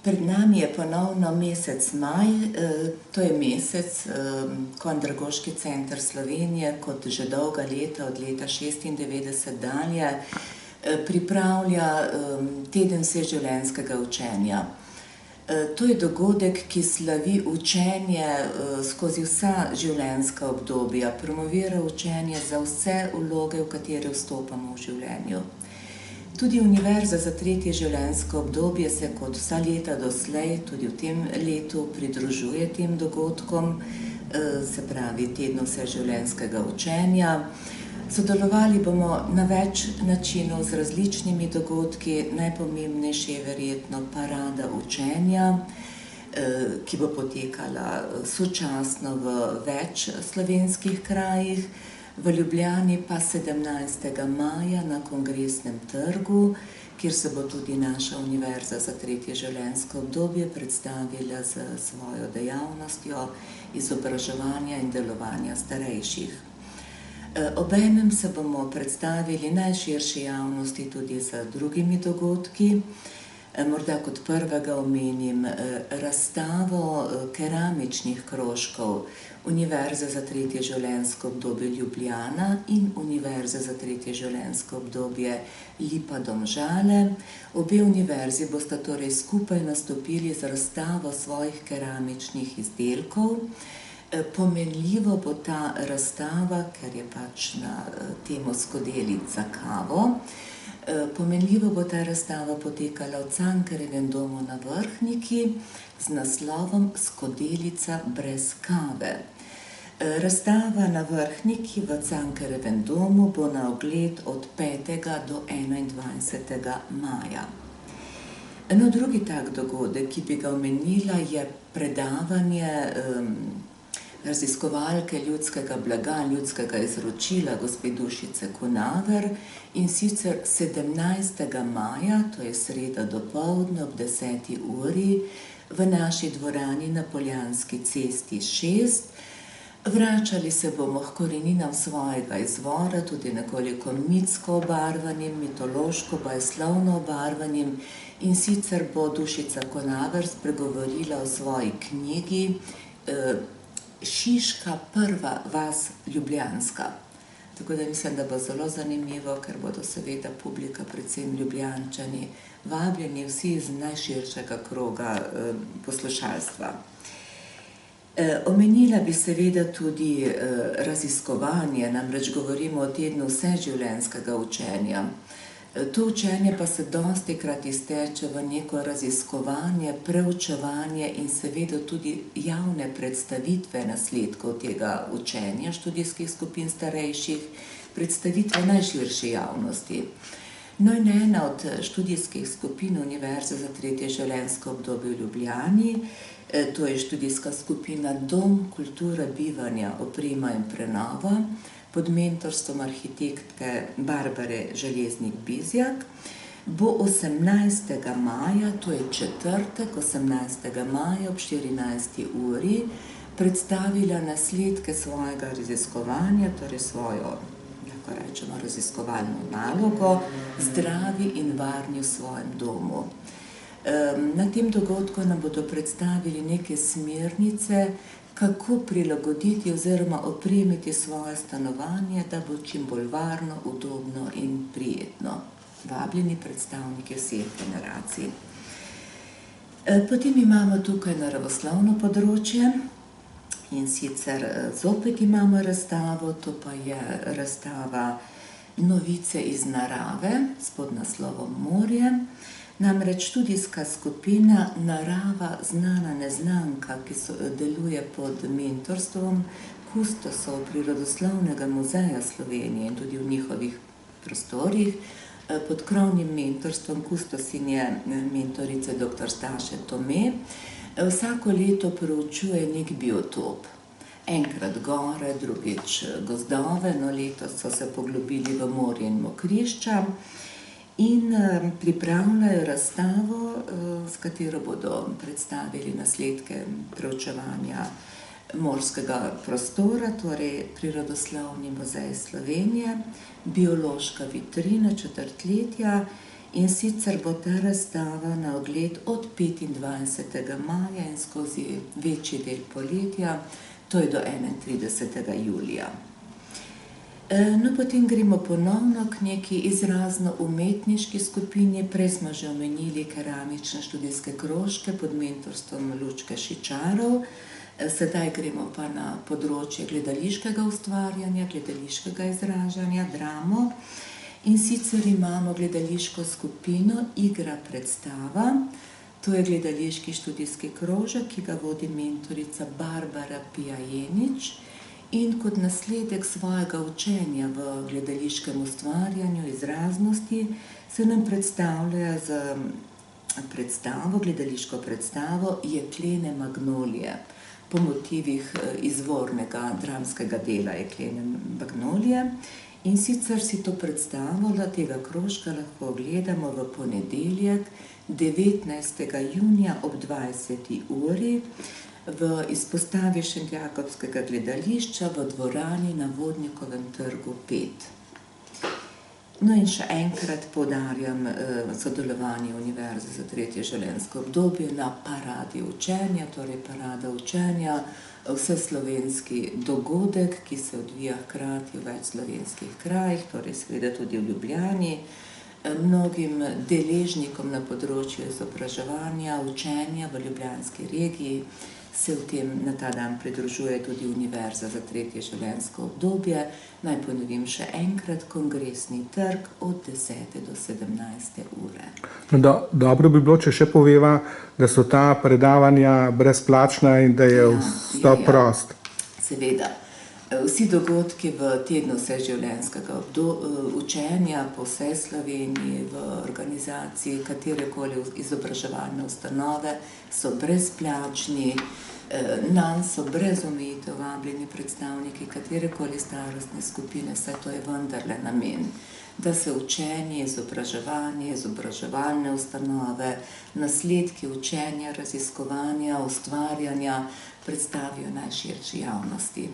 Pred nami je ponovno mesec maj, to je mesec, ko Andragoški center Slovenije kot že dolga leta, od leta 1996 dalje, pripravlja teden vseživljenjskega učenja. To je dogodek, ki slavi učenje skozi vsa življenjska obdobja, promovira učenje za vse vloge, v katere vstopamo v življenju. Tudi Univerza za tretje življenjsko obdobje se kot vsa leta doslej, tudi v tem letu, pridružuje tem dogodkom, se pravi tednu vseživljenjskega učenja. Sodelovali bomo na več načinov z različnimi dogodki, najpomembnejši je verjetno parada učenja, ki bo potekala sočasno v več slovenskih krajih. V Ljubljani pa 17. maja na Kongresnem trgu, kjer se bo tudi naša Univerza za tretje življenjsko obdobje predstavila s svojo dejavnostjo izobraževanja in delovanja starejših. Obenem se bomo predstavili najširši javnosti tudi z drugimi dogodki. Morda kot prvega omenim razstavo keramičnih krožkov Univerze za tretje življenjsko obdobje Ljubljana in Univerze za tretje življenjsko obdobje Lipa Domžale. Obe univerzi bosta torej skupaj nastopili z razstavo svojih keramičnih izdelkov. Pomenljivo bo ta razstava, ker je pač na temo skodelic za kavo. Pomenljivo bo ta razstava potekala v Cankarjevem domu na Vrhniki z naslovom Skodelica brez kave. Razstava na Vrhniki v Cankarjevem domu bo na ogled od 5. do 21. maja. Drugi tak dogodek, ki bi ga omenila, je predavanje raziskovalke ljudskega blaga, ljudskega izročila, gospe Dušice Kunaver, in sicer 17. maja, to je sreda dopoldne ob 10. uri, v naši dvorani na Poljanski cesti 6. Vračali se bomo k koreninam svojega izvora, tudi nekoliko mitsko obarvanim, mitološko, bajslovno obarvanim, in sicer bo Dušica Kunaver spregovorila o svoji knjigi Šiška, prva vas ljubljanska. Tako da mislim, da bo zelo zanimivo, ker bodo seveda publika, predvsem Ljubljančani, vabljeni vsi iz najširšega kroga poslušalstva. Omenila bi seveda tudi raziskovanje, namreč govorimo o tednu vseživljenjskega učenja. To učenje pa se dostikrat izteče v neko raziskovanje, preučevanje in seveda tudi javne predstavitve nasledkov tega učenja študijskih skupin starejših, predstavitve najširši javnosti. In ena od študijskih skupin Univerze za tretje življenjsko obdobje v Ljubljani, to je študijska skupina Dom, kultura bivanja, oprema in prenova, pod mentorstvom arhitektke Barbare Železnik-Bizjak, bo 18. maja, to je četrtek, 18. maja ob 14. uri, predstavila nasledke svojega raziskovanja, torej svojo, lahko rečemo, raziskovalno nalogo, Zdravi in varni v svojem domu. Na tem dogodku nam bodo predstavili neke smernice, kako prilagoditi oziroma opremiti svoje stanovanje, da bo čim bolj varno, udobno in prijetno. Vabljeni predstavniki vseh generacij. Potem imamo tukaj naravoslovno področje in sicer zopet imamo razstavo, to pa je razstava Novice iz narave s podnaslovom Morje. Namreč študijska skupina Narava znana neznanka, ki deluje pod mentorstvom kustosov Prirodoslovnega muzeja Slovenije in tudi v njihovih prostorih, pod krovnim mentorstvom kustosinje mentorice dr. Staše Tome, vsako leto proučuje nek biotop. Enkrat gore, drugič gozdove, letos so se poglobili v morje in mokrišča in pripravljajo razstavo, s katero bodo predstavili nasledke preučevanja morskega prostora, torej Prirodoslovni muzej Slovenije, biološka vitrina četrtletja In sicer bo ta razstava na ogled od 25. maja in skozi večji del poletja, to je do 31. julija. No, potem gremo ponovno k neki izrazno-umetniški skupini. Prej smo že omenili keramične študijske krožke pod mentorstvom Lučke Šičarov. Sedaj gremo pa na področje gledališkega ustvarjanja, gledališkega izražanja, dramo. In sicer imamo gledališko skupino Igra predstava. To je gledališki študijski krožek, ki ga vodi mentorica Barbara Pijajenič. In kot nasledek svojega učenja v gledališkem ustvarjanju izraznosti se nam predstavlja z gledališko predstavo Jeklene magnolije po motivih izvornega dramskega dela Jeklene magnolije. In sicer si to predstavo tega krožka lahko ogledamo v ponedeljek 19. junija ob 20. uri v izpostavi Šentjakobskega gledališča v dvorani na Vodnikovem trgu 5. No in še enkrat poudarjam sodelovanje Univerze za tretje življenjsko obdobje na Paradi učenja, torej Parada učenja, vseslovenski dogodek, ki se odvija hkrati v več slovenskih krajih, torej seveda tudi v Ljubljani. Mnogim deležnikom na področju izobraževanja, učenja v ljubljanski regiji se na ta dan pridružuje tudi Univerza za tretje življenjsko obdobje. Naj ponovim še enkrat, Kongresni trg od 10. do 17. ure. Dobro bi bilo, če še poveva, da so ta predavanja brezplačna in da je vstop prost. Seveda. Vsi dogodki v tednu vseživljenjskega učenja po vsej Sloveniji v organizaciji katerekoli izobraževalne ustanove so brezplačni. Nanj so brez omejitev vabljeni predstavniki katerekoli starostne skupine, saj to je vendarle namen, da se učenje, izobraževanje, izobraževalne ustanove, nasledki učenja, raziskovanja, ustvarjanja predstavijo najširši javnosti.